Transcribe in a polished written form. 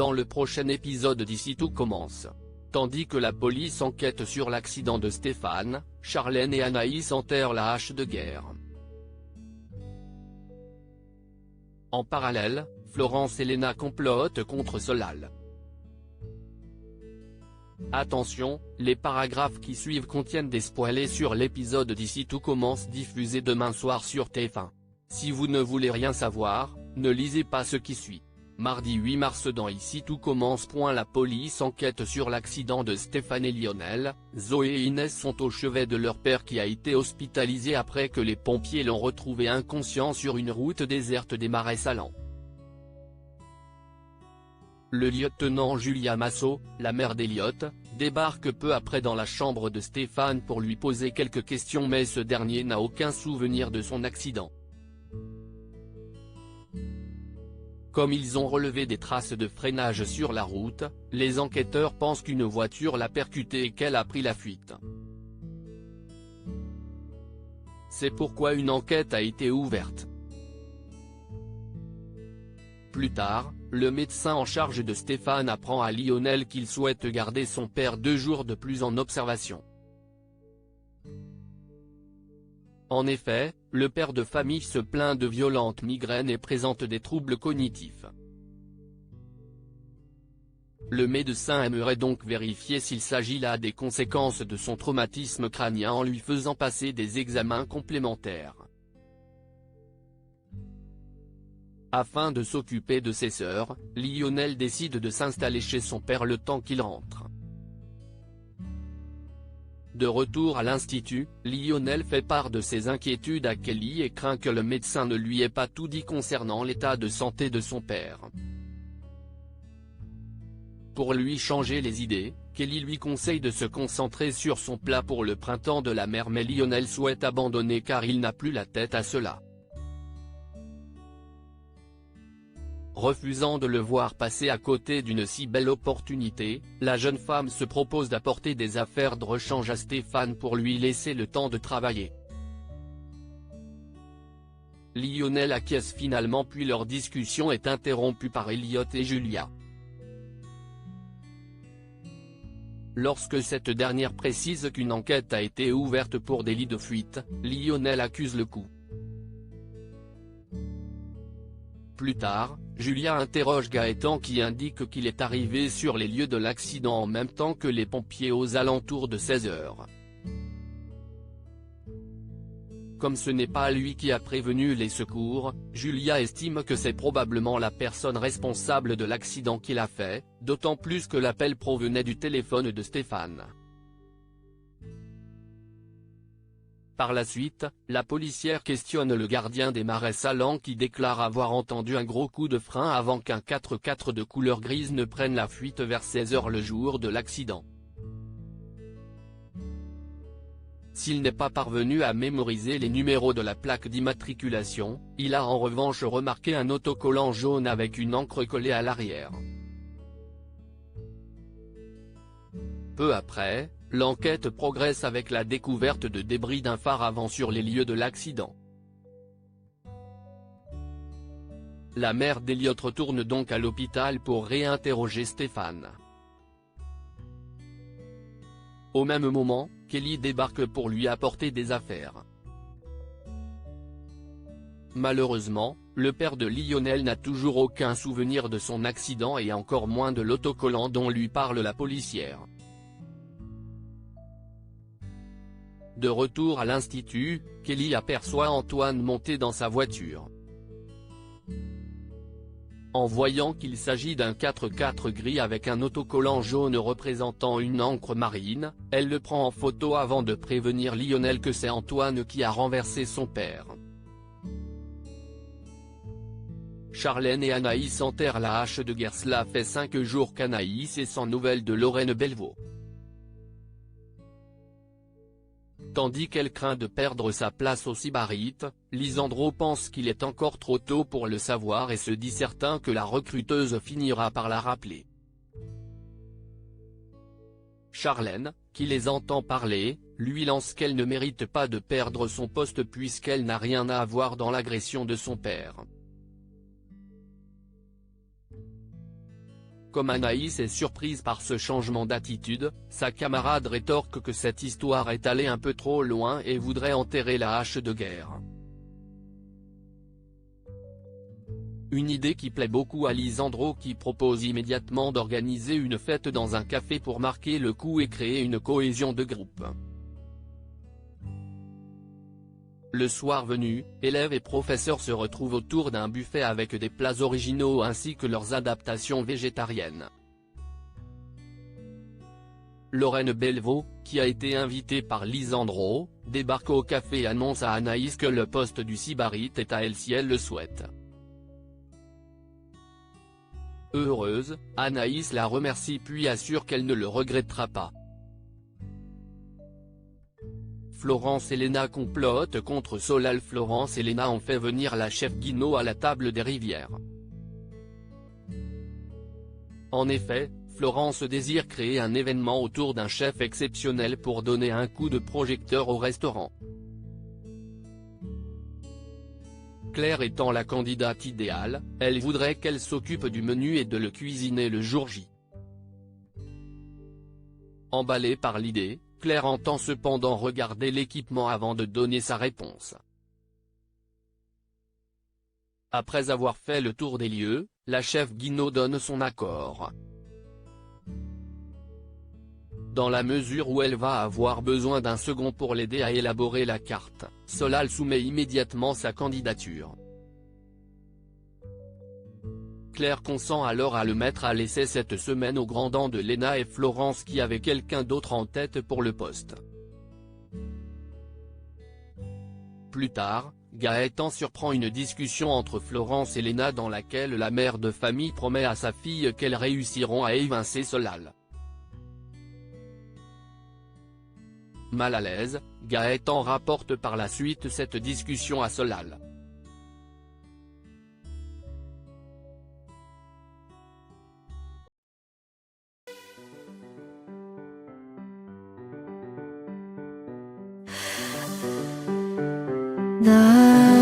dans le prochain épisode d'Ici tout commence. Tandis que la police enquête sur l'accident de Stéphane, Charlène et Anaïs enterrent la hache de guerre. En parallèle, Florence et Léna complotent contre Solal. Attention, les paragraphes qui suivent contiennent des spoilers sur l'épisode d'Ici tout commence diffusé demain soir sur TF1. Si vous ne voulez rien savoir, ne lisez pas ce qui suit. Mardi 8 mars dans Ici tout commence. La police enquête sur l'accident de Stéphane et Lionel. Zoé et Inès sont au chevet de leur père qui a été hospitalisé après que les pompiers l'ont retrouvé inconscient sur une route déserte des Marais Salants. Le lieutenant Julia Massot, la mère d'Eliott, débarque peu après dans la chambre de Stéphane pour lui poser quelques questions mais ce dernier n'a aucun souvenir de son accident. Comme ils ont relevé des traces de freinage sur la route, les enquêteurs pensent qu'une voiture l'a percuté et qu'elle a pris la fuite. C'est pourquoi une enquête a été ouverte. Plus tard, le médecin en charge de Stéphane apprend à Lionel qu'il souhaite garder son père 2 jours de plus en observation. En effet, le père de famille se plaint de violentes migraines et présente des troubles cognitifs. Le médecin aimerait donc vérifier s'il s'agit là des conséquences de son traumatisme crânien en lui faisant passer des examens complémentaires. Afin de s'occuper de ses sœurs, Lionel décide de s'installer chez son père le temps qu'il rentre. De retour à l'institut, Lionel fait part de ses inquiétudes à Kelly et craint que le médecin ne lui ait pas tout dit concernant l'état de santé de son père. Pour lui changer les idées, Kelly lui conseille de se concentrer sur son plat pour le printemps de la mer mais Lionel souhaite abandonner car il n'a plus la tête à cela. Refusant de le voir passer à côté d'une si belle opportunité, la jeune femme se propose d'apporter des affaires de rechange à Stéphane pour lui laisser le temps de travailler. Lionel acquiesce finalement puis leur discussion est interrompue par Eliott et Julia. Lorsque cette dernière précise qu'une enquête a été ouverte pour délit de fuite, Lionel accuse le coup. Plus tard, Julia interroge Gaëtan qui indique qu'il est arrivé sur les lieux de l'accident en même temps que les pompiers aux alentours de 16 h. Comme ce n'est pas lui qui a prévenu les secours, Julia estime que c'est probablement la personne responsable de l'accident qui l'a fait, d'autant plus que l'appel provenait du téléphone de Stéphane. Par la suite, la policière questionne le gardien des Marais Salants qui déclare avoir entendu un gros coup de frein avant qu'un 4x4 de couleur grise ne prenne la fuite vers 16 h le jour de l'accident. S'il n'est pas parvenu à mémoriser les numéros de la plaque d'immatriculation, il a en revanche remarqué un autocollant jaune avec une encre collée à l'arrière. Peu après, l'enquête progresse avec la découverte de débris d'un phare avant sur les lieux de l'accident. La mère d'Eliott retourne donc à l'hôpital pour réinterroger Stéphane. Au même moment, Kelly débarque pour lui apporter des affaires. Malheureusement, le père de Lionel n'a toujours aucun souvenir de son accident et encore moins de l'autocollant dont lui parle la policière. De retour à l'institut, Kelly aperçoit Antoine monter dans sa voiture. En voyant qu'il s'agit d'un 4x4 gris avec un autocollant jaune représentant une encre marine, elle le prend en photo avant de prévenir Lionel que c'est Antoine qui a renversé son père. Charlène et Anaïs enterrent la hache de guerre. Cela fait 5 jours qu'Anaïs est sans nouvelles de Lorraine Bellevaux. Tandis qu'elle craint de perdre sa place au Sybarite, Lisandro pense qu'il est encore trop tôt pour le savoir et se dit certain que la recruteuse finira par la rappeler. Charlène, qui les entend parler, lui lance qu'elle ne mérite pas de perdre son poste puisqu'elle n'a rien à voir dans l'agression de son père. Comme Anaïs est surprise par ce changement d'attitude, sa camarade rétorque que cette histoire est allée un peu trop loin et voudrait enterrer la hache de guerre. Une idée qui plaît beaucoup à Lisandro, qui propose immédiatement d'organiser une fête dans un café pour marquer le coup et créer une cohésion de groupe. Le soir venu, élèves et professeurs se retrouvent autour d'un buffet avec des plats originaux ainsi que leurs adaptations végétariennes. Lorraine Belvaux, qui a été invitée par Lisandro, débarque au café et annonce à Anaïs que le poste du Sybarite est à elle si elle le souhaite. Heureuse, Anaïs la remercie puis assure qu'elle ne le regrettera pas. Florence et Léna complotent contre Solal. Florence et Léna ont fait venir la chef Guinaud à la table des Rivières. En effet, Florence désire créer un événement autour d'un chef exceptionnel pour donner un coup de projecteur au restaurant. Claire étant la candidate idéale, elle voudrait qu'elle s'occupe du menu et de le cuisiner le jour J. Emballée par l'idée, Claire entend cependant regarder l'équipement avant de donner sa réponse. Après avoir fait le tour des lieux, la chef Guinaud donne son accord. Dans la mesure où elle va avoir besoin d'un second pour l'aider à élaborer la carte, Solal soumet immédiatement sa candidature. Claire consent alors à le mettre à l'essai cette semaine aux grands dents de Léna et Florence qui avaient quelqu'un d'autre en tête pour le poste. Plus tard, Gaëtan surprend une discussion entre Florence et Léna dans laquelle la mère de famille promet à sa fille qu'elles réussiront à évincer Solal. Mal à l'aise, Gaëtan rapporte par la suite cette discussion à Solal. 나